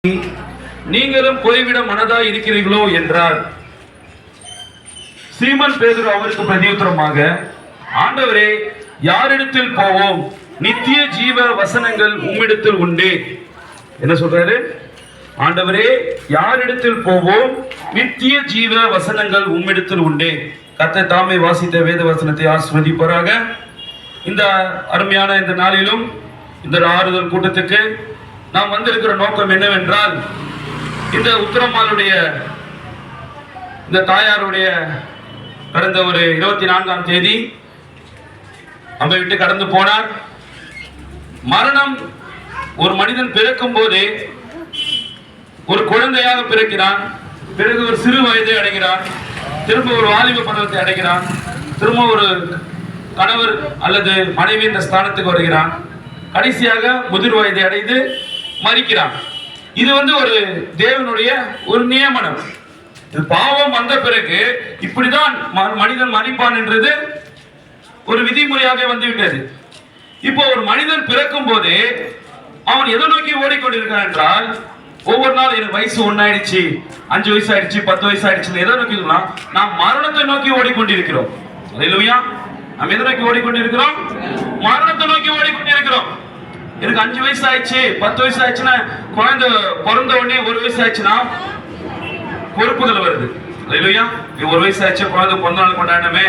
நீங்களும் போய்விட மனதாய் இருக்கிறீர்களோ என்றார். சீமன் பேதுரு அவருக்கு பிரதியுத்தரமாக, ஆண்டவரே, யாரிடத்தில் போவோம்? நித்திய ஜீவ வசனங்கள் உம்மிடத்தில் உண்டே. என்ன சொல்றாரு? ஆண்டவரே, யாரிடத்தில் போவோம்? நித்திய ஜீவ வசனங்கள் உம்மிடத்தில் உண்டே. கர்த்தர் தாமே வாசித்த வேத வசனத்தை ஆசீர்வதிப்பாராக. இந்த அருமையான இந்த நாளிலும் இந்த ஆறுதல் கூட்டத்துக்கு நாம் வந்திருக்கிற நோக்கம் என்னவென்றால், இந்த உத்தரமாளுடைய இந்த தாயாருடைய கடந்த ஒரு 24ஆம் தேதி நம்மை விட்டு கடந்து போனார். மரணம் ஒரு மனிதன் பிறக்கும் போதே ஒரு குழந்தையாக பிறக்கிறான், பிறகு ஒரு சிறு வயதை அடைகிறான், திரும்ப ஒரு வாலிப பருவத்தை அடைகிறான், திரும்ப ஒரு கணவர் அல்லது மனைவி என்ற ஸ்தானத்துக்கு வருகிறான், கடைசியாக முதிர் வயதை அடைந்து மரிக்கிறான். இது ஒரு தேவனுடைய ஒரு நியமனம். பாவம் வந்த பிறகு இப்படிதான் மனிதன் மரிப்பான் என்றது ஒரு விதிமுறையாக வந்துவிட்டது. இப்போ ஒரு மனிதன் பிறக்கும் போதே அவன் எதை நோக்கி ஓடிக்கொண்டிருக்கான் என்றால், ஒவ்வொரு நாள் எனக்கு வயசு 1 ஆயிடுச்சு, 5 வயசு ஆயிடுச்சு, 10 வயசு ஆயிடுச்சு, எதை நோக்கி நாம் மரணத்தை நோக்கி ஓடிக்கொண்டிருக்கிறோம். அல்லேலூயா. நாம் எதை நோக்கி ஓடிக்கொண்டிருக்கிறோம்? மரணத்தை நோக்கி ஓடிக்கொண்டிருக்கிறோம். எனக்கு 5 வயசு ஆயிடுச்சு, 10 வயசு ஆயிடுச்சுன்னா, குழந்தை பிறந்த உடனே 1 வயசு ஆயிடுச்சுன்னா பொறுப்புகள் வருது. அல்லேலூயா. 1 வயசு ஆயிடுச்சு, குழந்தை பிறந்த நாள் கொண்டாடணுமே.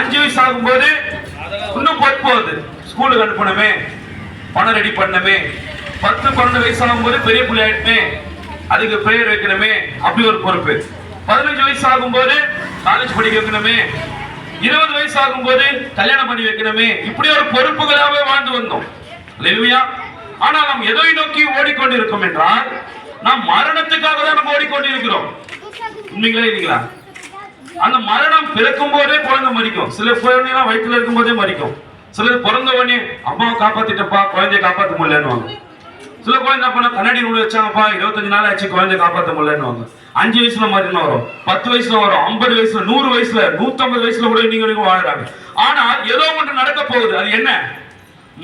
5 வயசு ஆகும்போது இன்னும் பொறுப்பு வருது. ஸ்கூலுக்கு அனுப்பணுமே, பணம் ரெடி பண்ணணுமே. 10-12 வயசு ஆகும்போது பெரிய பிள்ளை ஆயிடுமே, அதுக்கு பெயர் வைக்கணுமே, அப்படி ஒரு பொறுப்பு. 15 வயசு ஆகும்போது காலேஜ் படிக்க வைக்கணுமே, 20 வயசு ஆகும்போது கல்யாணம் பண்ணி வைக்கணுமே. இப்படி ஒரு பொறுப்புகளாகவே வாழ்ந்து வந்தோம். அல்லேலூயா. ஆனால் நாம் எதை நோக்கி ஓடிக்கொண்டிருக்கோம் என்றால், நாம் மரணத்துக்காக தான் நம்ம ஓடிக்கொண்டிருக்கிறோம். உண்மைங்களா இல்லைங்களா? அந்த மரணம் பிறக்கும் போதே குழந்தை மரிக்கும். சில குழந்தைலாம் வயிற்றுல இருக்கும் போதே மரிக்கும். சிலர் பிறந்த உடனே அம்மாவை காப்பாத்திட்டப்பா, குழந்தைய காப்பாற்ற முடியலன்னு. சில குழந்தை பண்ண கண்ணாடி நூல் வச்சாங்கப்பா, 25 நாள் ஆச்சு, குழந்தைய காப்பாற்ற முடியலன்னு. 5 வயசுல மரணம் வரும், 10 வயசுல வரும், 50 வயசுல, 100 வயசுல, 150 வயசுல கூட நீங்க வாழறாங்க. ஆனால் ஏதோ ஒன்று நடக்க போகுது. அது என்ன?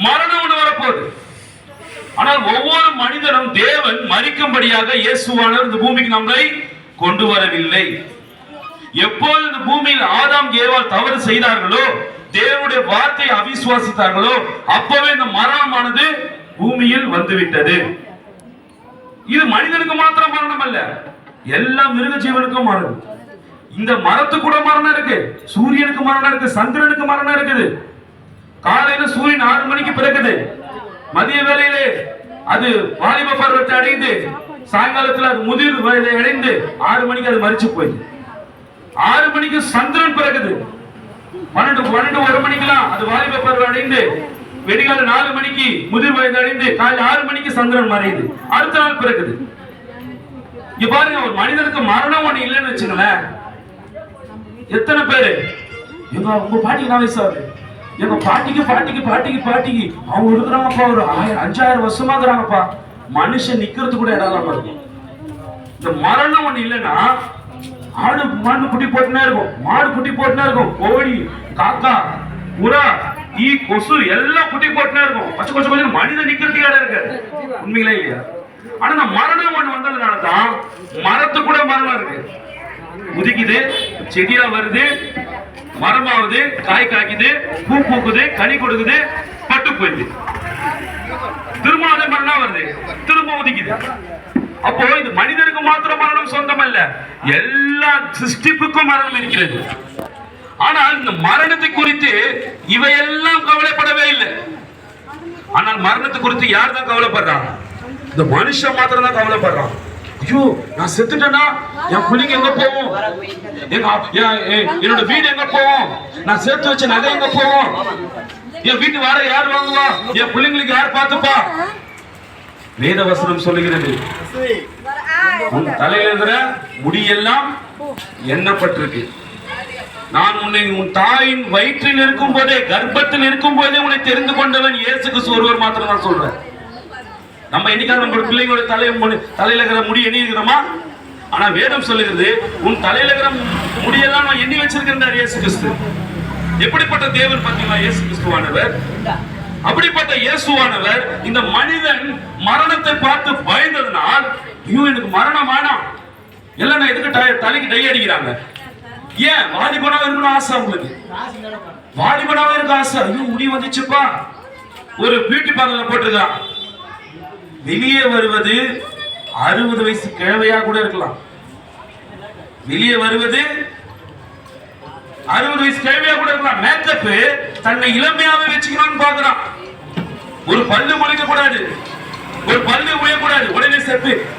மரணம் ஒன்று வரப்போகுது. ஆனால் ஒவ்வொரு மனிதனும் தேவன் மரிக்கும்படியாக இயேசுவானவர் இந்த பூமிக்கு நம்மை கொண்டு வரவில்லை. எப்போது இந்த பூமியில் ஆதாம் ஏவாள் தவறு செய்தார்களோ, தேவனுடைய வார்த்தையை அவிசுவாசித்தார்களோ, அப்பவே இந்த மரணமானது பூமியில் வந்துவிட்டது. இது மனிதனுக்கு மாத்திரம் மரணம் அல்ல, எல்லா மிருக ஜீவனுக்கும் மரணம். இந்த மரத்துக்கு கூட மரணம் இருக்கு, சூரியனுக்கு மரணம் இருக்கு, சந்திரனுக்கு மரணம் இருக்குது. காலையில சூரியன் 6 மணிக்கு பிறகுது, மதிய வேளையிலே அது வாலிப பருவத்தை அடைந்து, சாயங்காலத்தில் அது முதிர் வயதை அடைந்து 6 மணிக்கு அது மரிச்சு போயிடுது. 6 மணிக்கு சந்திரன் பிறகுது, 12-1 மணிக்கெல்லாம் அது வாலிப பருவம் அடைந்து, வெடிகால 4 மணிக்கு முதிர் வயது அடைந்து, காலையில் 6 மணிக்கு சந்திரன் மறையுது, அடுத்த நாள் பிறகுது. இங்க பாருங்க, ஒரு மனிதனுக்கு மரணம் ஒண்ணு இல்லைன்னு வச்சுங்களேன். எத்தனை பேரு உங்க பாட்டிக்கு நான் வயசாகுது, எங்க பாட்டிக்கு அவங்க இருக்கிறாங்கப்பா, ஒரு 5000 வருஷமா இருக்கிறாங்கப்பா, மனுஷன் நிக்கிறது கூட இடம் இல்லாம இருக்கும். இந்த மரணம் ஒண்ணு இல்லைன்னா, ஆடு மண்ணு குட்டி போட்டுனே இருக்கும், மாடு குட்டி போட்டுனே இருக்கும், கோழி, காக்கா, புறா, ஈ, கொசு எல்லாம் குட்டி போட்டுனே இருக்கும். கொஞ்சம் மனிதன் நிக்கிறதுக்கு இடம் இருக்காது. உண்மைங்களா இல்லையா? ஆனா இந்த மரணம் ஒண்ணு வந்ததுனாலதான் மரத்து கூட மரணம் இருக்கு. உதிக்குது, செடியா வருது, மரமாவது, காய் காய்க்குது, பூ பூக்குது, கனி கொடுக்குது, பட்டு போயிடுது, திரும்ப அதே மரணம் வருது, திரும்ப உதிக்குது. அப்போ இது மனிதனுக்கு மாத்திரம் மரணம் சொந்தம் அல்ல, எல்லா சிருஷ்டிப்புக்கும் மரணம் இருக்கிறது. ஆனால் இந்த மரணத்தை குறித்து இவையெல்லாம் கவலைப்படவே இல்லை. ஆனால் மரணத்தை குறித்து யார் தான் கவலைப்படுறாங்க? இந்த மனுஷன் மாத்திரம் தான் கவலைப்படுறான். ஐயோ, நான் செத்துட்டேன்னா என் பிள்ளைங்க எங்க போவோம், என்னோட வீடு எங்க போவோம், நான் சேர்த்து வச்ச நகை எங்க போவோம், என் வீட்டு வாடகை யார் வாங்குவா, என் பிள்ளைங்களுக்கு யார் பார்த்துப்பா? வேத வசனம் சொல்லுகிறது, உன் தலையில இருக்கிற முடியெல்லாம் எண்ணப்பட்டிருக்கு. நான் உன்னை உன் தாயின் வயிற்றில் இருக்கும் போதே, கர்ப்பத்தில் இருக்கும் போதே உன்னை தெரிந்து கொண்டவன் இயேசு கிறிஸ்து ஒருவர் மாத்திரம் தான் சொல்றேன். நம்ம என்னைக்காவது நம்ம பிள்ளைங்களோட தலையில இருக்கிற முடி எண்ணி இருக்கிறோமா? ஆனா வேதம் சொல்லுகிறது, உன் தலையில இருக்கிற முடியெல்லாம் நான் எண்ணி வச்சிருக்கிறேன் இயேசு கிறிஸ்து. எப்படிப்பட்ட தேவன் பார்த்தீங்களா இயேசு கிறிஸ்துவானவர்? அப்படிப்பட்ட இயேசுவானவர் இந்த மனிதன் மரணத்தை பார்த்து பயந்ததனால் ஐயோ எனக்கு மரணம் வேணாம், எல்லாம் நான் எதுக்கு தலைக்கு டை அடிக்கிறாங்க? ஏன்? வாலிபனாவே இருக்கணும் ஆசை அவங்களுக்கு, வாலிபனாவே இருக்க ஆசை. ஐயோ முடி வந்துச்சுப்பா. ஒரு பியூட்டி பார்லர்ல போட்டிருக்கான், வெளியே வருவது 60 வயசு கிழவையா கூட இருக்கலாம், வெளியே வருவது 60 வயசு கிழமையா கூட இருக்கலாம். மேக்கப் தன்னை இளமையாவே வச்சுக்கணும்னு பாக்குறான். ஒரு பல்லு முளைக்க கூடாது, ஒரு பல்லு உயக்கூடாது, உடனே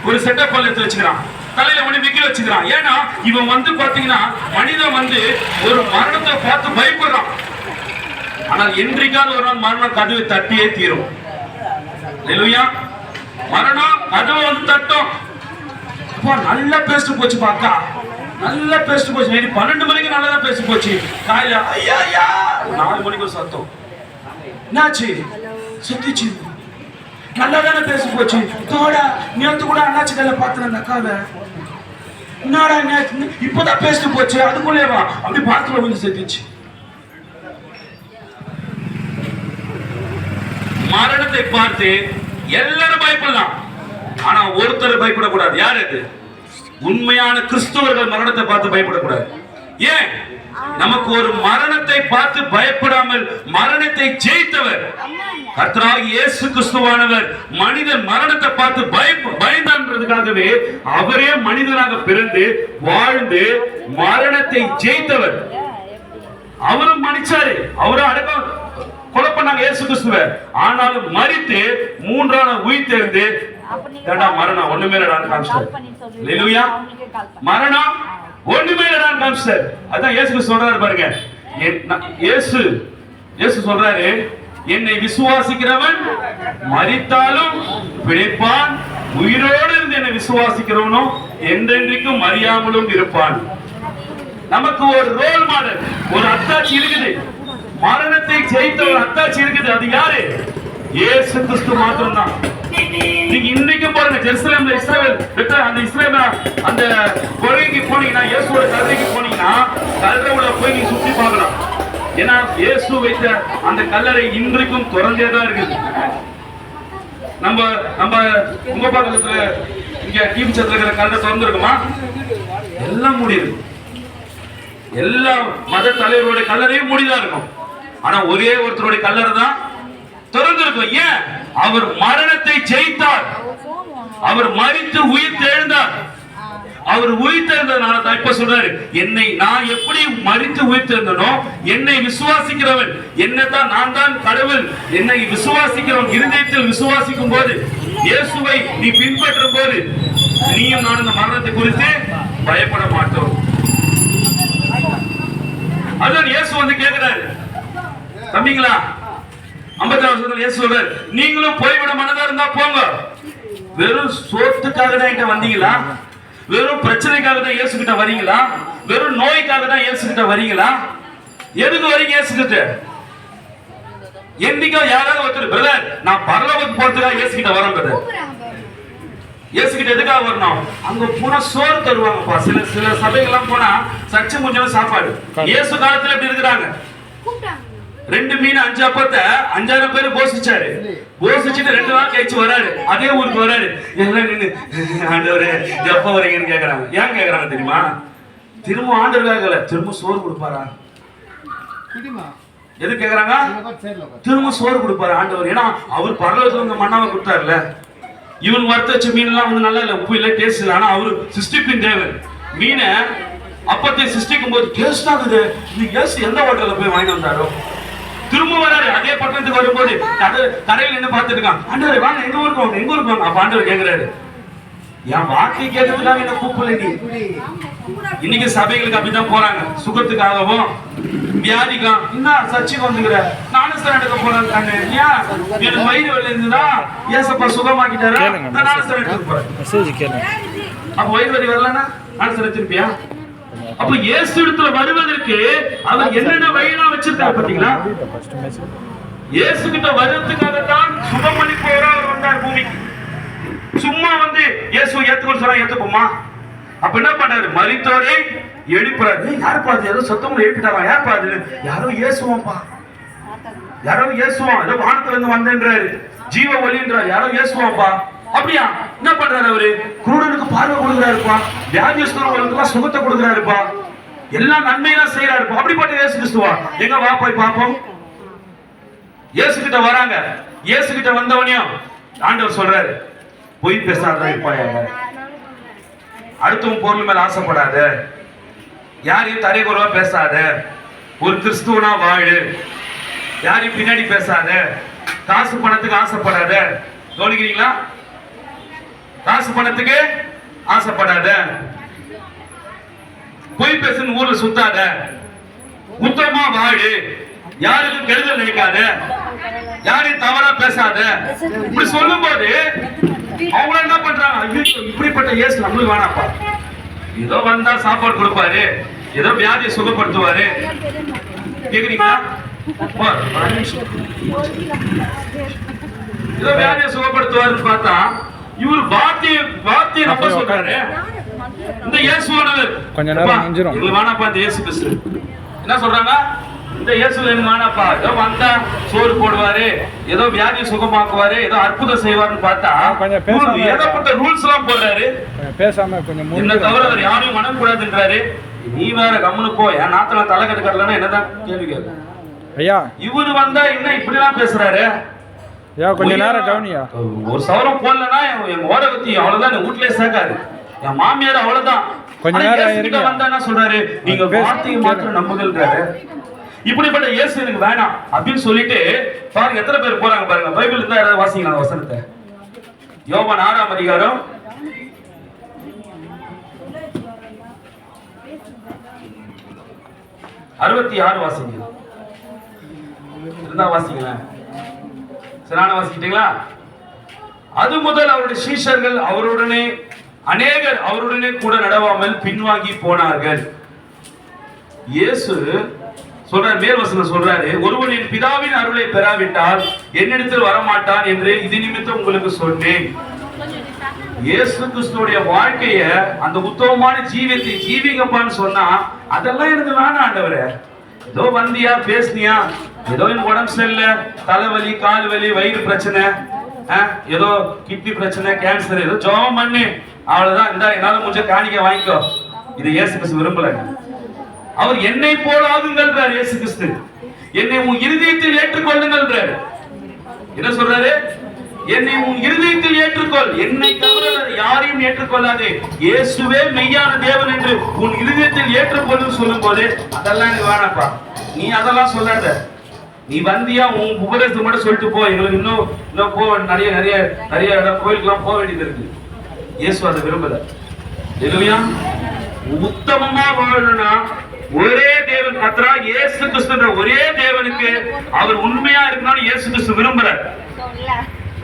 ஒரு செட்டப் பல்லு எடுத்து வச்சுக்கிறான், தலையில ஒண்ணு விக்கி வச்சுக்கிறான். ஏன்னா இவன் பாத்தீங்கன்னா மனிதன் ஒரு மரணத்தை பார்த்து பயப்படுறான். ஆனால் என்றைக்காவது ஒரு நாள் மரணம் கதவை தட்டியே தீரும். இல்லையா? மரணம் கதவை தட்டும். நல்லா பேசிட்டு போச்சு பாக்கா, நல்லா பேசிட்டு போச்சு. 12 மணிக்கு நல்லா பேசி போச்சு. காலையில ஐயா ஐயா 4 மணிக்கு ஒரு சத்தம். என்னாச்சு? சுத்திச்சு. நல்லா தானே பேசி போச்சு. தோடா நேத்து கூட அண்ணாச்சி கையில பார்த்தேன் அந்த அக்காவை. என்னடா இப்பதான் பேசிட்டு போச்சு, அதுக்குள்ளேவா அப்படி பாத்துல வந்து செத்துச்சு. மரணத்தை பார்த்து எல்லாரும் பயப்படலாம், ஆனா ஒருத்தர் பயப்படக்கூடாது. யார் அது? உண்மையான கிறிஸ்தவர்கள் மரணத்தை பார்த்து பயப்படக்கூடாது. ஏன்? நமக்கு ஒரு மரணத்தை பார்த்து பயப்படாமல் மரணத்தை ஜெயித்தவர் கர்த்தராகிய இயேசு கிறிஸ்துவானவர். மனிதன் மரணத்தை பார்த்து பயந்தான்றதுக்காகவே அவரே மனிதனாக பிறந்து வாழ்ந்து மரணத்தை ஜெயித்தவர். அவரும் மன்னிச்சாரு, அவரும் அடக்கம் கொலை பண்ணாங்க இயேசு கிறிஸ்துவ. ஆனாலும் மரித்து 3ஆம் நாள் உயிர்த்தெழுந்து மரணம் ஒண்ணுமே மரணம் ஒண்ணுமே காமிச்சார். அதான் இயேசு சொல்றாரு பாருங்க. இயேசு சொல்றாரு, என்னை விசுவாசிக்கிறவன் மரித்தாலும் பிழைப்பான், உயிரோடு இருந்து என்னை விசுவாசிக்கிறவனும் என்றென்றைக்கும் மறியாமலும் இருப்பான். நமக்கு ஒரு ரோல் மாடல், ஒரு அத்தாட்சி இருக்குது. மரணத்தை ஜெயித்த ஒரு அத்தாட்சி இருக்குது. அது யாரு? இயேசு கிறிஸ்து மாத்திரம் தான். நீங்க இன்னைக்கும் பாருங்க, ஜெருசலேம்ல இஸ்ரேல் அந்த கொலைக்கு போனீங்கன்னா, இயேசுவோட கல்லறைக்கு போனீங்கன்னா கல்லறைக்குள்ள போய் நீங்க சுத்தி பார்க்கலாம். ஏன்னா இயேசு வைத்த அந்த கல்லறை இன்றைக்கும் திறந்தேதான் இருக்குது. நம்ம உங்க பக்கத்துல இங்க டிவிச்சத்துல இருக்கிற கல்லறை திறந்து இருக்குமா? எல்லாம் மூடி இருக்கு. எல்லா மத தலைவருடைய கல்லறையும் மூடிதான் இருக்கும். ஆனா ஒரே ஒருத்தருடைய கல்லறை தான் திறந்திருக்கும். ஏன்? அவர் மரணத்தை ஜெயித்தார், அவர் மரித்து உயிர் தெழுந்தார். அவர் உயிர் தெழுந்ததுனால தான் இப்ப சொல்றாரு, என்னை நான் எப்படி மரித்து உயிர் தெழுந்தனோ என்னை விசுவாசிக்கிறவன், என்னதான் நான் தான் கடவுள், என்னை விசுவாசிக்கிறவன் இருதயத்தில் விசுவாசிக்கும் போது, இயேசுவை நீ பின்பற்றும் போது நீயும் நான் இந்த மரணத்தை குறித்து பயப்பட மாட்டோம். அதான் இயேசு கேட்கிறாரு, தம்பிங்களா 56 இயேசு சொல்றாரு, நீங்களும் போய்விட மனதா இருந்தா போங்க. வெறும் சோத்துக்காக தான் என்கிட்ட வந்தீங்களா? வெறும் பிரச்சனைக்காக தான் இயேசு கிட்ட வரீங்களா? வெறும் நோய்க்காக தான் இயேசு கிட்ட வரீங்களா? எதுக்கு வரீங்க இயேசு கிட்ட? என்னைக்கோ யாராவது ஒருத்தர், பிரதர் நான் பரலோகத்துக்கு போறதுக்காக இயேசு கிட்ட வரேன் பிரதர். இயேசு கிட்ட எதுக்காக வரணும்? அங்க போனா சோறு தருவாங்கப்பா. சில சபைகள்லாம் போனா சர்ச்சை முடிஞ்சாலும் சாப்பாடு. இயேசு காலத்துல எப்படி இருக்கிறாங்க? 2 மீன் 5 அப்பத்தை 5000 பேர் போசிச்சாரு. போசிச்சுட்டு 2 நாள் கழிச்சு வராரு, அதே ஊருக்கு வராரு. எல்லாம் நின்று ஆண்டவரே எப்ப வரீங்கன்னு கேக்குறாங்க. ஏன் கேக்குறாங்க தெரியுமா? திரும்ப ஆண்டவர் கேட்கல, திரும்ப சோறு கொடுப்பாரா? எது கேக்குறாங்க? திரும்ப சோறு கொடுப்பாரு ஆண்டவர். ஏன்னா அவர் பரலோகத்துல மண்ணாவை கொடுத்தாருல. இவன் வறுத்த வச்ச மீன் எல்லாம் நல்லா இல்ல, உப்பு இல்ல, டேஸ்ட் இல்ல. ஆனா அவரு சிருஷ்டிப்பின் தேவன். மீனை அப்பத்தை சிருஷ்டிக்கும் போது டேஸ்ட் ஆகுது. இயேசு எந்த ஹோட்டல்ல போய் வாங்கி வந்தாரோ திரும்ப வராரு. அதே பட்டணத்துக்கு வரும்போது கரையில் நின்று பார்த்துட்டு இருக்கான். ஆண்டவரே வாங்க, எங்க ஊருக்கு வாங்க, எங்க ஊருக்கு வாங்க. அப்ப ஆண்டவர் கேட்கிறாரு, என் வார்த்தை கேட்டதுக்காக என்ன கூப்பிடல நீ? இன்னைக்கு சபைகளுக்கு அப்படிதான் போறாங்க. சுகத்துக்காகவும் வியாதிக்கும் என்ன சர்ச்சைக்கு வந்துக்கிற, நானும் எடுக்க போறேன். எனக்கு வயிறு வலி இருந்துதா, ஏசப்பா சுகமாக்கிட்டாரா, நானும் எடுக்க போறேன். அப்ப வயிறு வலி வரலன்னா நானும் எடுத்திருப்பியா? அப்ப இயேசு இடத்துல வருவதற்கு அவர் என்னென்ன வழியெல்லாம் வச்சிருக்காரு பாத்தீங்களா? இயேசு கிட்ட வருவதற்காகத்தான் சுகம் பண்ணி போறார் வந்தார் பூமிக்கு. சும்மா இயேசு ஏத்துக்கொண்டு சொன்னா ஏத்துப்போமா? அப்ப என்ன பண்ணாரு? மரித்தோரை எழுப்புறாரு. யாரு பாது? ஏதோ சத்தம் எழுப்பிட்டாரா? யார் பாது? யாரோ இயேசுவாம்பா, யாரோ இயேசுவான், ஏதோ வானத்துல இருந்து வந்தேன்றாரு, ஜீவ ஒளின்றாரு, யாரோ இயேசுவாம்பா. அப்படியா? என்ன பண்றாரு அவரு? குருடனை பார்வை கொடுக்குறாருப்பா, வியாதியஸ்தர்களுக்கெல்லாம் சுகத்தை கொடுக்குறாருப்பா, எல்லா நன்மையெல்லாம் செய்யறாருப்பா. அப்படிப்பட்ட இயேசு கிறிஸ்துவா? எங்க வா போய் பார்ப்போம். இயேசு கிட்ட வராங்க. இயேசு கிட்ட வந்தவனையும் ஆண்டவர் சொல்றாரு, பொய் பேசாத இருப்பாயாக, அடுத்தவன் பொருள் மேல ஆசைப்படாத, யாரையும் தரைக்குறவா பேசாத, ஒரு கிறிஸ்துவனா வாழு, யாரையும் பின்னாடி பேசாத, காசு பணத்துக்கு ஆசைப்படாத. கவனிக்கிறீங்களா? காசு பணத்துக்கு ஆசைப்படாத, பொய் பேசுன்னு ஊர்ல சுத்தாத, உத்தமமா வாழு, யாருக்கும் கெடுதல் நினைக்காத, யாரையும் தவறா பேசாத. இப்படி சொல்லும் போது அவங்க என்ன பண்றாங்க? இப்படிப்பட்ட இயேசு நம்மளுக்கு வேணாப்பா, ஏதோ வந்தா சாப்பாடு கொடுப்பாரு, ஏதோ வியாதியை சுகப்படுத்துவாரு. கேக்குறீங்களா? ஏதோ வியாதியை சுகப்படுத்துவாருன்னு பார்த்தா இவர் வார்த்தையை நம்ப சொல்றாரு. இந்த இயேசுவானவர் கொஞ்ச நேரம் நெஞ்சிரும். இது வேணாப்பா, இந்த இயேசு கிறிஸ்து என்ன சொல்றாங்க? இந்த இயேசு வேணாப்பா, ஏதோ வந்தா சோறு போடுவாரு, ஏதோ வியாதியை சுகமாக்குவாரு, ஏதோ அற்புதம் செய்வாருன்னு பார்த்தா ஏகப்பட்ட ரூல்ஸ் எல்லாம் போடுறாரு. பேசாம கொஞ்சம் என்ன தவிர அவர் யாரையும் மனம் கூடாதுன்றாரு. நீ வேற கம்முனு போ, என் நாத்துல தலை கட்டுக்கலன்னா என்னதான் கேள்வி கேட்க ஐயா? இவரு வந்தா என்ன இப்படி எல்லாம் பேசுறாரு? ஐயா கொஞ்ச நேரம் கவனியா. ஒரு சவரம் போடலன்னா என் ஓரகத்தி அவ்வளவுதான், என் வீட்லயே சேர்க்காது, என் மாமியார் அவ்வளவுதான். கொஞ்ச நேரம் வந்தா என்ன சொல்றாரு? நீங்க வார்த்தையை மாத்திரம் நம்புகிறாரு. இப்படிப்பட்ட இயேசு எனக்கு வேணாம் அப்படின்னு சொல்லிட்டு பாருங்க எத்தனை பேர் போறாங்க பாருங்க. பைபிள் இருந்தா யாராவது வாசிங்களா அந்த வசனத்தை? யோவான் 6ஆம் அதிகாரம் 66 வாசிங்க. இருந்தா வாசிங்களேன். சிறான வாசிக்கிட்டீங்களா? அது முதல் அவருடைய சீஷர்கள் அவருடனே அநேகர் அவருடனே கூட நடவாமல் பின்வாங்கி போனார்கள். இயேசு சொல்றார், மேல் வசனம் சொல்றாரு, ஒருவன் என் பிதாவின் அருளை பெறாவிட்டால் என்னிடத்தில் வரமாட்டான் என்று இது நிமித்தம் உங்களுக்கு சொன்னேன். இயேசு கிறிஸ்துவோட வாழ்க்கைய, அந்த உத்தமமான ஜீவியத்தை ஜீவிங்கப்பான்னு சொன்னா அதெல்லாம் எனக்கு வேணாம் ஆண்டவரே. ஏதோ வந்தியா பேசுனியா, ஏதோ எனக்கு உடம்பு சரியில்லை, தலைவலி, கால் வலி, வயிறு பிரச்சனை, ஏதோ கிட்னி பிரச்சனை, கேன்சர், ஏதோ ஜெபம் பண்ணு, அவ்வளவுதான். இந்த என்னால முடிஞ்ச காணிக்க வாங்கிக்கோ. இது இயேசு கிறிஸ்து விரும்பல. அவர் என்னை போல ஆகுங்கள் இயேசு கிறிஸ்து. என்னை உன் இருதயத்தில் ஏற்றுக்கொள்ளுங்கள். என்ன சொல்றாரு? என்னை உன் இருதயத்தில் ஏற்றுக்கொள், என்னை தவிர யாரையும் ஏற்றுக்கொள்ளாதே, இயேசுவே மெய்யான தேவன் என்று உன் இருதயத்தில் ஏற்றுக்கொள்ளுன்னு சொல்லும் போது அதெல்லாம் எனக்கு வேணாப்பா, நீ அதெல்லாம் சொல்லாத. நீ வந்தியா உன் உபதேசத்தை மட்டும் சொல்லிட்டு போ, எங்களுக்கு இன்னும் போ, நிறைய நிறைய நிறைய இடம் கோயிலுக்கெல்லாம் போக வேண்டியது இருக்கு. இயேசு அதை விரும்பல. இல்லையா? உத்தமமா வாழணும்னா ஒரே தேவன் கர்த்தரா இயேசு கிறிஸ்து, ஒரே தேவனுக்கு அவர் உண்மையா இருக்கணும்னு இயேசு கிறிஸ்து விரும்புறார்.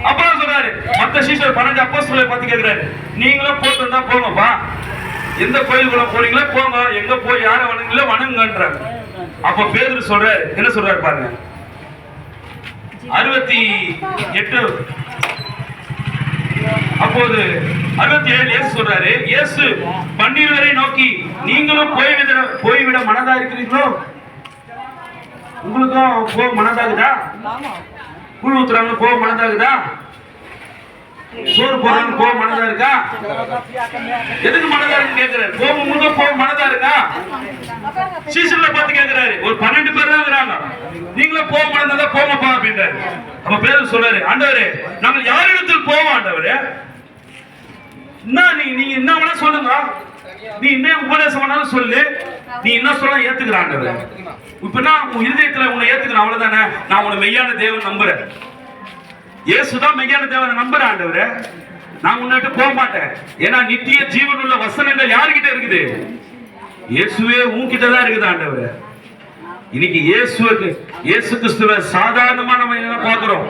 அப்புறம் சொல்றாரு, மத்த சீஷர் 12 அப்போஸ்தலரை பார்த்து கேக்குறாரு, நீங்களும் போட்டு இருந்தா போங்கப்பா, எந்த கோயிலுக்குள்ள போறீங்களோ போங்க, எங்க போய் யார வணங்கல வணங்குங்கன்றாங்க. அப்ப பேதுரு சொல்றாரு, என்ன சொல்றாரு பாருங்க, 68. அப்போது 67 இயேசு சொல்றாரு, இயேசு 12 நோக்கி, நீங்களும் போய்விட மனதா இருக்கிறீங்களோ? உங்களுக்கும் போக மனதாகுதா? கூழ் ஊத்துறாங்க போக மனதாகுதா? சோறு போறாங்க போக மனதா இருக்கா? எதுக்கு மனதா இருக்குன்னு கேக்குறாரு. போக மனதா இருக்கா? சீசன்ல பார்த்து கேக்குறாரு. ஒரு 12 பேர் தான் இருக்கிறாங்க, நீங்களும் போக மனதா போங்கப்பா அப்படின்றாரு. அப்ப பேர் சொல்றாரு, ஆண்டவரே நாங்கள் யாரிடத்தில் போவோம் ஆண்டவரே? நீங்க என்ன வேணா சொல்லுங்க, நீ என்ன உபதேசம் வேணாலும் சொல்லு, நீ என்ன சொல்ல ஏத்துக்கிறான் ஆண்டவரே. இப்ப நான் உன் இருதயத்துல உன்னை ஏத்துக்கிறேன், அவ்வளவுதானே. நான் உன்னை மெய்யான தேவன் நம்புறேன், இயேசுதான் மெய்யான தேவனை நம்புறேன் ஆண்டவரே. நான் உன்னிட்டு போக மாட்டேன். ஏன்னா நித்திய ஜீவன் உள்ள வசனங்கள் யாருகிட்ட இருக்குது? இயேசுவே உன்கிட்ட தான் இருக்குது ஆண்டவரே. இன்னைக்கு இயேசு கிறிஸ்துவை சாதாரணமா நம்ம என்ன பார்க்கிறோம்?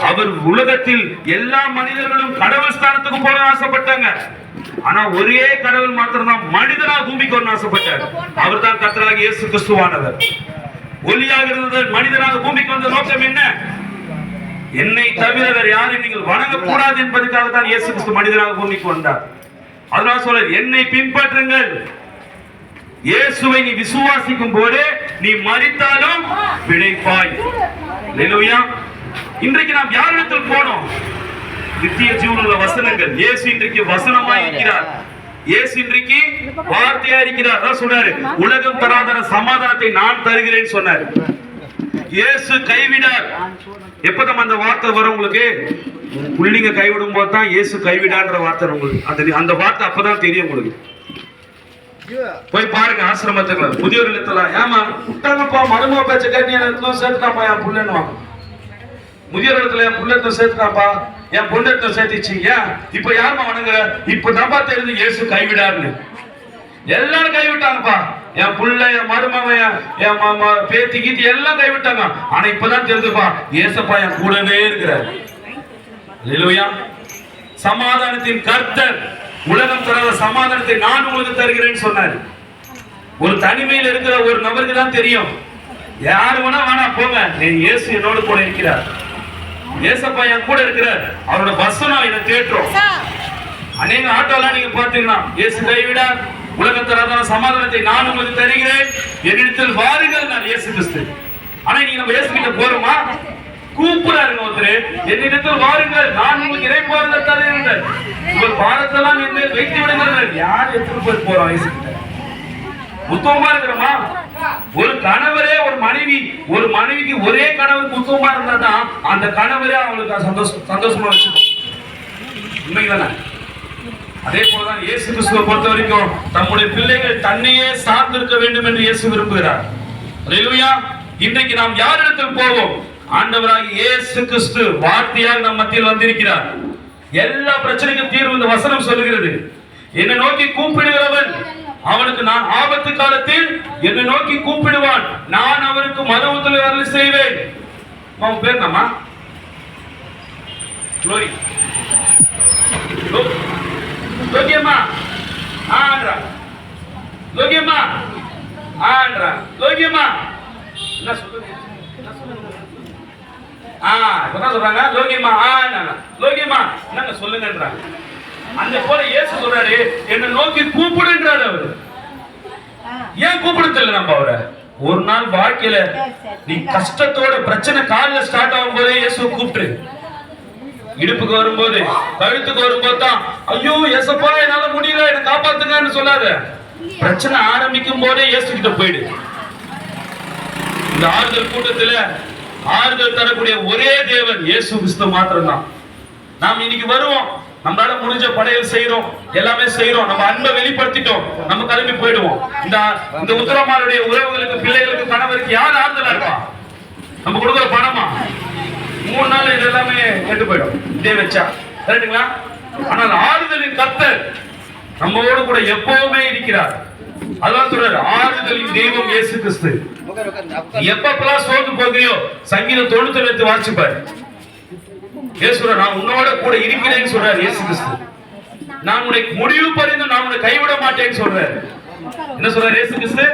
அவர் உலகத்தில் எல்லா மனிதர்களும் கடவுள் ஸ்தானத்துக்கு போக ஆசைப்பட்டாங்க. ஆனா ஒரே கடவுள் மாத்திரம் தான் மனிதனா பூமிக்கு ஒன்று ஆசைப்பட்டார். அவர் தான் கர்த்தராகிய இயேசு கிறிஸ்துவானவர். ஒளியாக இருந்த மனிதனாக பூமிக்கு வந்த நோக்கம் என்ன? என்னை தவிர வேற யாரையும் நீங்கள் வணங்கக்கூடாது என்பதற்காக தான் இயேசு கிறிஸ்து மனிதனாக பூமிக்கு வந்தார். அதனால சொல்ற, என்னை பின்பற்றுங்கள். இயேசுவை நீ விசுவாசிக்கும் போது நீ மரித்தாலும் பிழைப்பாய். அல்லேலூயா. இன்றைக்கு நாம் யாரிடத்தில் போனோம்? நித்திய ஜீவனுள்ள வசனங்கள். இயேசு இன்றைக்கு வசனமாய் இருக்கிறார். இயேசு இன்றைக்கு வார்த்தையா இருக்கிறார். அதான் சொன்னாரு, உலகம் தராத சமாதானத்தை நான் தருகிறேன்னு சொன்னார். இயேசு கைவிடார். எப்பதான் அந்த வார்த்தை வரும் உங்களுக்கு? புள்ளிங்க கைவிடும் போது தான் இயேசு கைவிடான்ற வார்த்தை உங்களுக்கு அந்த வார்த்தை அப்பதான் தெரியும் உங்களுக்கு. போய் பாருங்க ஆசிரமத்துக்குள்ள முதியோர் இல்லத்துல, ஏமா விட்டாங்கப்பா மருமக பேச்ச கேட்டு என் சேர்த்துட்டாப்பா என் புள்ளன்னு வாங்க. முதியோர் இடத்துல என் புள்ளத்தை சேர்த்துட்டாப்பா, என் பொண்ணத்தை சேர்த்துச்சு. ஏன் இப்ப யாருமா வணங்குற? இப்பதான்ப்பா தெரியுது இயேசு கைவிடாருன்னு. எல்லாரும் கைவிட்டாங்கப்பா, என் புள்ள, என் மருமகன், என் பேத்தி கீத்தி எல்லாம் கைவிட்டாங்க. ஆனா இப்பதான் தெரிஞ்சுப்பா இயேசப்பா என் கூடவே இருக்கிறார். அல்லேலூயா. சமாதானத்தின் கர்த்தர், உலகம் தராத சமாதானத்தை நான் உங்களுக்கு தருகிறேன்னு சொன்னார். ஒரு தனிமையில் இருக்கிற ஒரு நபருக்கு தான் தெரியும். யாரு வேணா வேணா போங்க, இயேசு என்னோட கூட இருக்கிறார், இயேசப்பா என் கூட இருக்கிறார், அவரோட வசனம் என்னை தேற்றும். அநேக ஆட்டோலாம் நீங்க பாத்தீங்கன்னா இயேசு கைவிடார், உலகம் தராத சமாதானத்தை நான் உங்களுக்கு தருகிறேன், என்னிடத்தில் வாருங்கள், நான் இயேசு கிறிஸ்து. ஆனா நீங்க நம்ம இயேசு கிட்ட போறோமா? கூப்பிடாருங்க ஒருத்தர், என்னிடத்தில் வாருங்கள், நான் உங்களுக்கு இறைப்பாறுதல் தருகிறேன், உங்கள் பாரத்தெல்லாம் என் மேல் வைத்து விடுங்கள். யார் எடுத்துட்டு போய் போறோம் இயேசு கிட்ட? உத்தமமா இருக்கிறோமா? ஒரு கணவரே ஒரு மனைவிக்கு ஒரே கணவர் உத்தமமா இருந்தா தான் அந்த கணவரே அவங்களுக்கு சந்தோஷமா வச்சுக்கணும். உண்மைதானே? அதே போலதான் இயேசு கிறிஸ்துவை பொறுத்த வரைக்கும் நம்முடைய பிள்ளைகள் தன்னையே சார்ந்திருக்க வேண்டும் என்று இயேசு விரும்புகிறார். அல்லேலூயா. இன்றைக்கு நாம் யாரிடத்தில் போவோம்? ஆண்டவராகிய இயேசு கிறிஸ்து வார்த்தையாக நம் மத்தியில் வந்திருக்கிறார். எல்லா பிரச்சனைக்கும் தீர்வு இந்த வசனம் சொல்லுகிறது. என்னை நோக்கி கூப்பிடுகிறவன் அவனுக்கு நான் ஆபத்து காலத்தில் என்னை நோக்கி கூப்பிடுவான், நான் அவருக்கு மறு உத்தரவு அருள் செய்வேன். அவன் பேர் என்னம்மா? லோரி. லோகியம்மா ஆன்றா, லோகியம்மா ஆன்றா, லோகியம்மா என்ன சொல்லுங்க? இப்பதான் சொல்றாங்க லோகியம்மா ஆனா, லோகியம்மா என்னங்க சொல்லுங்கன்றாங்க. அந்த போல இயேசு சொல்றாரு, என்னை நோக்கி கூப்பிடுன்றாரு. அவரு ஏன் கூப்பிடுறது நம்ம அவரை? ஒரு நாள் வாழ்க்கையில நீ கஷ்டத்தோட பிரச்சனை காலில் ஸ்டார்ட் ஆகும் போதே இயேசு கூப்பிட்டு, இடுப்புக்கு வரும்போது கழுத்துக்கு வரும்போது தான் ஐயோ ஏசப்பா என்னால முடியல என்னை காப்பாத்துங்கன்னு சொல்லாத. பிரச்சனை ஆரம்பிக்கும் போதே இயேசு கிட்ட போயிடு. இந்த ஆறுதல் கூட்டத்துல ஆறுதல் தரக்கூடிய ஒரே தேவன் இயேசு கிறிஸ்து மாத்திரம்தான். நாம் இன்னைக்கு வருவோம், நம்மளால முடிஞ்ச படையல் செய்யறோம், எல்லாமே செய்யறோம், நம்ம அன்பை வெளிப்படுத்திட்டோம், நம்ம கிளம்பி போயிடுவோம். இந்த உத்தரமாருடைய உறவுகளுக்கு, பிள்ளைகளுக்கு, கணவருக்கு யார் ஆறுதலா இருப்பா? நம்ம கொடுக்குற பணமா? 3 நாள் இது எல்லாமே கெட்டு போயிடும் இதே வச்சா, கரெக்டுங்களா? ஆனால் ஆறுதலின் கர்த்தர் நம்மோடு கூட எப்பவுமே இருக்கிறார். அதான் சொல்றாரு, ஆறுதலின் தெய்வம் இயேசு கிறிஸ்து. எப்பப்பெல்லாம் சோர்ந்து போகிறியோ சங்கீதம் 97 வாசிப்பாரு. இயேசுரா நான் உன்னோட கூட இருக்கிறேன்னு சொல்றாரு இயேசு கிறிஸ்து. நான் உன்னை முடிவு பரிந்து நான் உன்னை கைவிட மாட்டேன்னு சொல்றாரு. என்ன சொல்றாரு இயேசு கிறிஸ்து?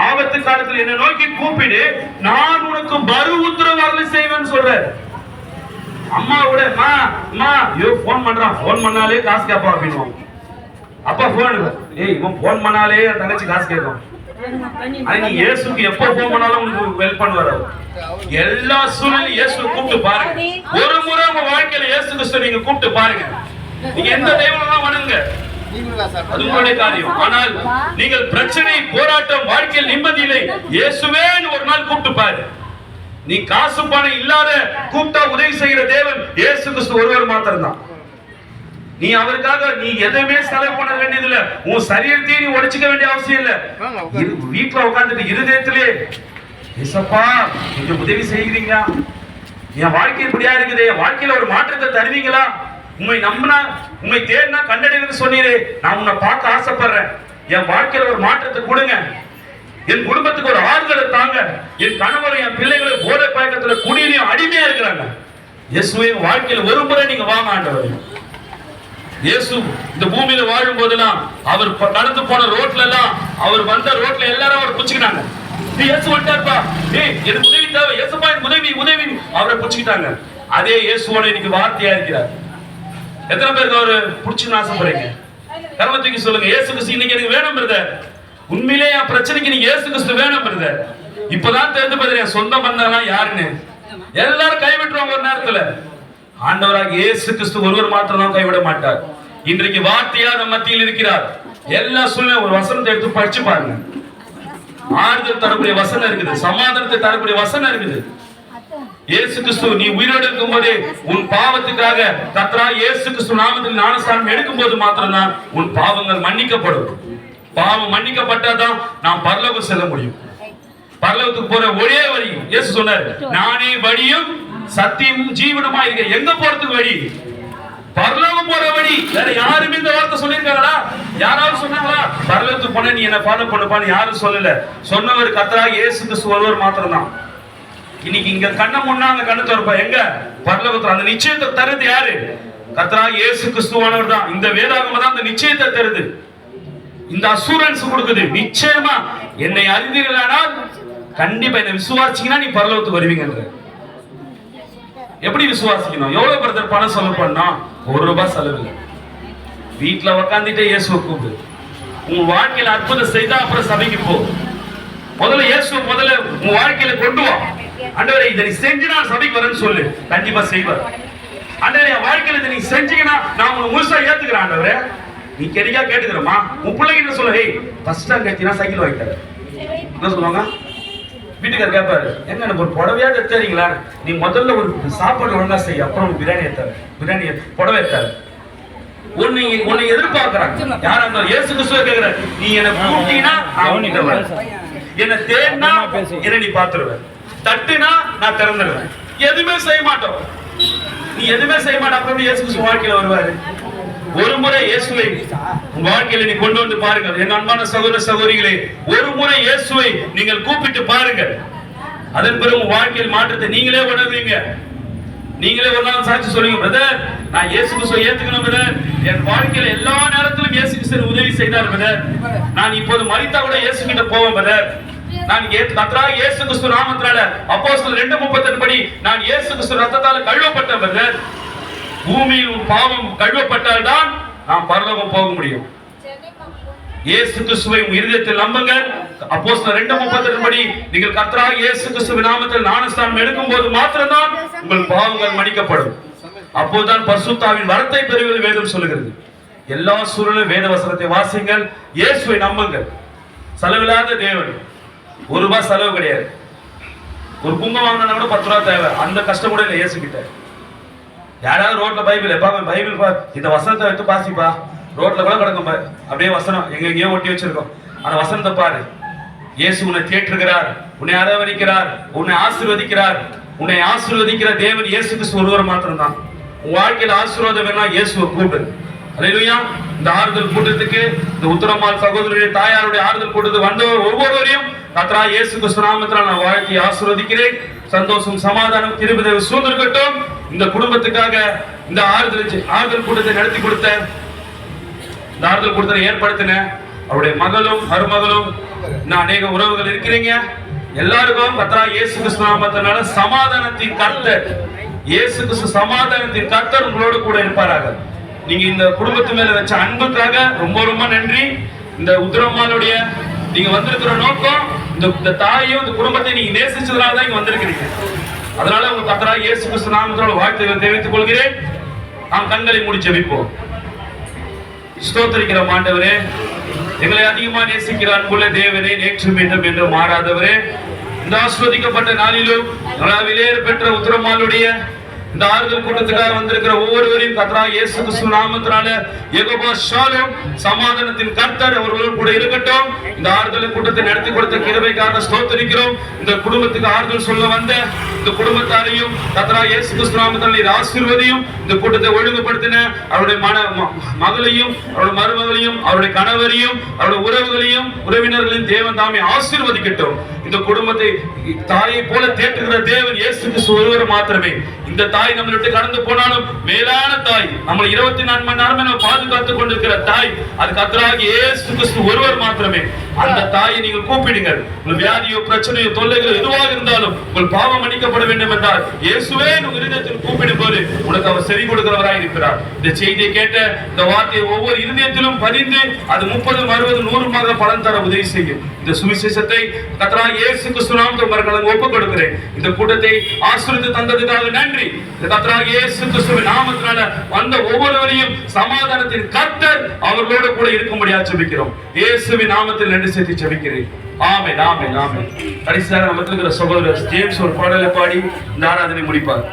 ஆபத்து காலத்தில் என்னை நோக்கி கூப்பிடு, நான் உனக்கு மறு உத்தரவு அருள் செய்வேன்னு சொல்றாரு. அம்மாவோட போன் பண்றான், போன் பண்ணாலே காசு கேப்பா அப்படின்னு. அப்பா போன், இவன் போன் பண்ணாலே தங்கச்சி காசு கேட்கும். நீ இயேசுக்கு எப்ப போன் பண்ணாலும் உங்களுக்கு ஹெல்ப் பண்ணுவாரு. எல்லா சூழ்நிலையும் இயேசுவை கூப்பிட்டு பாருங்க. ஒரு முறை உங்க வாழ்க்கையில இயேசு கிறிஸ்து நீங்க கூப்பிட்டு பாருங்க. நீங்க எந்த தெய்வம் வணங்க, அது உங்களுடைய காரியம். ஆனால் நீங்கள் பிரச்சனை, போராட்டம், வாழ்க்கையில் நிம்மதியில்லை, இயேசுவேன்னு ஒரு நாள் கூப்பிட்டு பாரு. நீ காசு பணம் இல்லாத கூப்பிட்டா உதவி செய்கிற தேவன் இயேசு கிறிஸ்து ஒருவர் மாத்திரம்தான். நீ அவருக்காக நீ எதையுமே செலவு பண்ண வேண்டியதில்லை. உன் சரீரத்தையே நீ உடைச்சிக்க வேண்டிய அவசியம் இல்லை. வீட்டுல உட்காந்துட்டு இருதயத்திலே ஏசப்பா நீங்க உதவி செய்கிறீங்க, என் வாழ்க்கை இப்படியா இருக்குது, என் வாழ்க்கையில ஒரு மாற்றத்தை தருவீங்களா, உண்மை நம்பினா உண்மை தேடினா கண்டடைவது சொன்னீரே, நான் உன்னை பார்க்க ஆசைப்படுறேன், என் வாழ்க்கையில ஒரு மாற்றத்தை கொடுங்க, என் குடும்பத்துக்கு ஒரு ஆறுதலை தாங்க, என் கணவரை என் பிள்ளைகளை போதை பழக்கத்துல குடியிலையும் அடிமையா இருக்கிறாங்க. இயேசுவே வாழ்க்கையில ஒரு முறை நீங்க வாங்க ஆண்டவர். இயேசு இந்த பூமியில வாழும் போதெல்லாம் அவர் நடந்து போன ரோட்ல எல்லாம், அவர் வந்த ரோட்ல எல்லாரும் அவர் புடிச்சுக்கிட்டாங்க. இயேசு வந்துட்டாருப்பா, எனக்கு உதவி தேவை, இயேசுப்பா எனக்கு உதவி உதவி, அவரை புடிச்சுக்கிட்டாங்க. அதே இயேசுவோட இன்னைக்கு வார்த்தையா இருக்கிறார். எத்தனை பேருக்கு அவரு புடிச்சுன்னு ஆசைப்படுறீங்க? கர்மத்துக்கு சொல்லுங்க, இயேசு கிறிஸ்து இன்னைக்கு எனக்கு வேணும் பிரதர். உண்மையிலே என் பிரச்சனைக்கு நீங்க இயேசு கிறிஸ்து வேணும் பிரதர். இப்பதான் தெரிந்து போகுது என் சொந்த பந்தம்லாம் யாருன்னு. எல்லாரும் கைவிட்டுருவாங்க ஒரு நேரத்துல. ஆண்டவராக இயேசு கிறிஸ்து ஒருவர் மாத்திரம் தான் கைவிட மாட்டார். இன்றைக்கு வார்த்தையாக நம் மத்தியில் இருக்கிறார். எல்லா சூழ்நிலை ஒரு வசனத்தை எடுத்து படிச்சு பாருங்க. ஆறுதல் தரக்கூடிய வசனம் இருக்குது, சமாதானத்தை தரக்கூடிய வசனம் இருக்குது. இயேசு கிறிஸ்து நீ உயிரோடு இருக்கும் போதே உன் பாவத்துக்காக கர்த்தராகிய இயேசு கிறிஸ்து நாமத்தில் ஞானஸ்நானம் எடுக்கும் போது மாத்திரம்தான் உன் பாவங்கள் மன்னிக்கப்படும். பாவம் மன்னிக்கப்பட்டாதான் நாம் பரலோகம் செல்ல முடியும். பரலோகத்துக்கு போற ஒரே வழி இயேசு சொன்னார், நானே வழியும் சத்தியமும் ஜீவனுமா இருக்க. எங்க போறதுக்கு வழி? பரலோகம் போற வழி. வேற யாருமே இந்த வார்த்தை சொல்லியிருக்காங்களா? யாராவது சொன்னாங்களா? பரலோகத்துக்கு போன நீ என்ன ஃபாலோ பண்ணுப்பான்னு யாரும் சொல்லல. சொன்னவர் கர்த்தராகிய இயேசு கிறிஸ்து ஒருவர் மாத்திரம்தான். இன்னைக்கு இங்க கண்ணை முன்னா அந்த கண்ணை திறப்பா எங்க? பரலோகத்துல. அந்த நிச்சயத்தை தருது யாரு? கர்த்தராகிய இயேசு கிறிஸ்துவானவர் தான். இந்த வேதாகமம் தான் அந்த நிச்சயத்தை தருது, இந்த அசூரன்ஸ் கொடுக்குது. நிச்சயமா என்னை அறிந்தீர்களானால் கண்டிப்பா என்னை விசுவாசிங்கன்னா நீ பரலோகத்துக்கு வருவீங்கன்ற. எப்படி விசுவாசிக்கணும்? எவ்வளவு பிரதர் பணம் செலவு பண்ணா? ₹1 செலவு இல்லை. வீட்டுல உக்காந்துட்டே இயேசுவை கூப்பிடு. உன் வாழ்க்கையில அற்புதம் செய்தா அப்புறம் சபைக்கு போ. முதல்ல இயேசு முதல்ல உன் வாழ்க்கையில கொண்டு வா. ஆண்டவரே இதை நீ செஞ்சு நான் சபைக்கு வரேன்னு சொல்லு, கண்டிப்பா செய்வார். ஆண்டவரே என் வாழ்க்கையில இதை நீ செஞ்சீங்கன்னா நான் உன்னை முழுசா ஏத்துக்கிறேன். ஆண்டவரே நீ கேட்கா கேட்டுக்கிறோமா? உன் பிள்ளைங்க என்ன சொல்ல? ஹேய் ஃபர்ஸ்ட் டைம் கேட்டீங்கன்னா சைக்கிள் வாங்கிட்டாரு. என்ன சொல்லுவாங்க? வீட்டுக்காரர் கேட்பாரு, எங்க எனக்கு ஒரு புடவையாவது எடுத்துறீங்களா? நீ முதல்ல ஒரு சாப்பாடு ஒழுங்கா செய்ய, அப்புறம் பிரியாணி எடுத்தாரு. பிரியாணி புடவை எடுத்தாரு. உன்னை எதிர்பார்க்கிறாங்க. யாரா இருந்தாலும் இயேசு கிறிஸ்துவை கேட்கிறார், நீ என்ன கூட்டினா நான் உன்கிட்ட வரேன், என்ன தேடினா என்ன நீ பாத்துருவேன், தட்டுனா நான் திறந்துடுவேன். எதுவுமே செய்ய மாட்டோம். நீ எதுவுமே செய்ய மாட்டோம். அப்புறம் இயேசு கிறிஸ்து வாழ்க்கையில வருவாரு. ஒரு முறை இயேசுவை உங்க வாழ்க்கையில நீ கொண்டு வந்து பாருங்கள். என் அன்பான சகோதர சகோதரிகளே, ஒரு முறை இயேசுவை நீங்கள் கூப்பிட்டு பாருங்கள். அதன் பிறகு உங்க வாழ்க்கையில் மாற்றத்தை நீங்களே உணர்வீங்க. நீங்களே ஒரு நாள் சாட்சி சொல்லுங்க, பிரதர் நான் இயேசு கிறிஸ்துவை ஏத்துக்கணும் பிரதர். என் வாழ்க்கையில எல்லா நேரத்திலும் இயேசு கிறிஸ்து உதவி செய்தார் பிரதர். நான் இப்போது மரித்தா கூட இயேசு கிட்ட போவேன் பிரதர். நான் கர்த்தராகிய இயேசு கிறிஸ்து நாமத்தினால அப்போஸ்தலர் 2:38 படி நான் இயேசு கிறிஸ்து ரத்தத்தால் கழுவப்பட்ட பிரதர். பூமியில் உன் பாவம் கழுவப்பட்டால் தான் நாம் பரலோகம் போக முடியும். இயேசு கிறிஸ்துவை உங்கள் இருதயத்தில் நம்புங்கள். அப்போஸ்தலர் 2:38 படி நீங்கள் கர்த்தராகிய இயேசு கிறிஸ்துவின் நாமத்தில் ஞானஸ்நானம் எடுக்கும் போது மாத்திரம்தான் உங்கள் பாவங்கள் மன்னிக்கப்படும். அப்போதுதான் பரிசுத்தாவின் வரத்தை பெறுவது வேதம் சொல்லுகிறது. எல்லா சூழலும் வேத வசனத்தை வாசிங்கள், இயேசுவை நம்புங்கள். செலவில்லாத தேவன். ₹1 செலவு கிடையாது. ஒரு குங்கம் வாங்கினா கூட ₹10 தேவை. அந்த கஷ்டம் கூட இல்லை இயேசு கிட்ட. யாராவது ரோட்ல பைபிள் பைபிள் இந்த வசனத்தை வைத்து பாசிப்பா, ரோட்ல கூட கிடக்கும் அப்படியே வசனம் எங்கெங்கயோ ஒட்டி வச்சிருக்கோம். அந்த வசனத்தை பாரு. இயேசு உன்னை தேற்றுகிறார், உன்னை அரவணைக்கிறார், உன்னை ஆசீர்வதிக்கிறார். உன்னை ஆசீர்வதிக்கிற தேவன் இயேசு கிறிஸ்து ஒருவர் மாத்திரம் தான். உன் வாழ்க்கையில் ஆசீர்வாதம் வேணா இயேசுவை கூப்பிடு. அல்லேலூயா. இந்த ஆறுதல் கூட்டத்துக்கு, இந்த உத்தரமால் சகோதரருடைய தாயாருடைய ஆறுதல் கூட்டத்துக்கு வந்தவர் ஒவ்வொருவரையும் கர்த்தராகிய இயேசு கிறிஸ்து நாமத்தில் நான் வாழ்க்கையை ஆசீர்வதிக்கிறேன். சந்தோஷம், சமாதானம், கிருபை சூழ்ந்திருக்கட்டும். இந்த குடும்பத்துக்காக இந்த ஆறுதல் கூட்டத்தை நடத்தி கொடுத்த, இந்த ஆறுதல் கூட்டத்தை ஏற்படுத்தின அவருடைய மகளும் மருமகளும் இன்னும் அநேக உறவுகள் இருக்கிறீங்க. எல்லாருக்கும் கர்த்தராகிய இயேசு கிறிஸ்து நாமத்தினால சமாதானத்தின் கர்த்தர், இயேசு கிறிஸ்து சமாதானத்தின் கர்த்தர் உங்களோடு கூட இருப்பாராக. நீங்க இந்த குடும்பத்து மேல வச்ச அன்புக்காக ரொம்ப ரொம்ப நன்றி. இந்த உத்தரமாலுடைய நீங்க வந்திருக்கிற நோக்கம், இந்த தாயையும் இந்த குடும்பத்தை நீங்க நேசிச்சதுனால தான் இங்க வந்திருக்கிறீங்க. அதனால உங்க கர்த்தராகிய இயேசு கிறிஸ்து நாமத்தோட வாழ்த்துக்களை தெரிவித்துக் கொள்கிறேன். நாம் கண்களை மூடி ஜெபிப்போம். ஸ்தோத்திரிக்கிற ஆண்டவரே, எங்களை அதிகமா நேசிக்கிற அன்புள்ள தேவனே, நேற்றும் இன்றும் என்று மாறாதவரே, இந்த ஆஸ்வதிக்கப்பட்ட நாளிலும் விலையேற பெற்ற உத்தரமாலுடைய இந்த ஆறுதல் கூட்டத்துக்காக வந்திருக்கிற ஒவ்வொருவரையும் கர்த்தராகிய இயேசு கிறிஸ்து நாமத்தினால யெகோவா ஷாலோம் சமாதானத்தின் கர்த்தர் அவர்களோடு கூட இருக்கட்டும். இந்த ஆறுதல் கூட்டத்தை நடத்தி கொடுத்த கிருபைக்காக ஸ்தோத்திரிக்கிறோம். இந்த குடும்பத்துக்கு ஆறுதல் சொல்ல வந்த இந்த குடும்பத்தாரையும் கர்த்தராகிய இயேசு கிறிஸ்து நாமத்தினால நீர் ஆசீர்வதியும். இந்த கூட்டத்தை ஒழுங்குபடுத்தின அவருடைய மகளையும் அவருடைய மருமகளையும் அவருடைய கணவரையும் அவருடைய உறவுகளையும் உறவினர்களையும் தேவன் தாமே ஆசீர்வதிக்கட்டும். இந்த குடும்பத்தை தாயை போல தேற்றுகிற தேவன் இயேசு கிறிஸ்து ஒருவர் மாத்திரமே. இந்த தாய் நம்மளை விட்டு கடந்து போனாலும் மேலான தாய், நம்மளை 24 மணி நேரமே பாதுகாத்துக் கொண்டிருக்கிற தாய், அது கர்த்தராகிய இயேசு கிறிஸ்து ஒருவர் மாத்திரமே. அந்த தாயை நீங்கள் கூப்பிடுங்கள். உங்கள் வியாதியோ பிரச்சனையோ தொல்லைகளோ எதுவாக இருந்தாலும் உங்கள் பாவம் மன்னிக்கப்பட வேண்டும் என்றால் இயேசுவே உங்கள் இருதயத்தில் கூப்பிடும் போது உனக்கு அவர் செவி கொடுக்கிறவராய் இருக்கிறார். இந்த செய்தியை கேட்ட இந்த வார்த்தையை ஒவ்வொரு இருதயத்திலும் பதிந்து அது 30, 60, 100 பலன் தர உதவி செய்யும். இந்த சுவிசேஷத்தை கர்த்தராகிய இயேசு கிறிஸ்து நாமத்தில் ஒப்புக் கொடுக்கிறேன். இந்த கூட்டத்தை ஆசீர்வதித்து தந்ததுக்காக நன்றி. கர்த்தராகிய இயேசு கிறிஸ்துவின் நாமத்தினால வந்த ஒவ்வொருவரையும் சமாதானத்தின் கர்த்தர் அவர்களோடு கூட இருக்கும்படியா ஜெபிக்கிறோம். இயேசுவின் நாமத்தில் நன்றி செலுத்தி ஜெபிக்கிறேன். ஆமென், ஆமென், ஆமென். கடைசியாக நம்ம இருக்கிற சகோதரர் ஜேம்ஸ் ஒரு பாடலை பாடி இந்த ஆராதனை முடிப்பார்.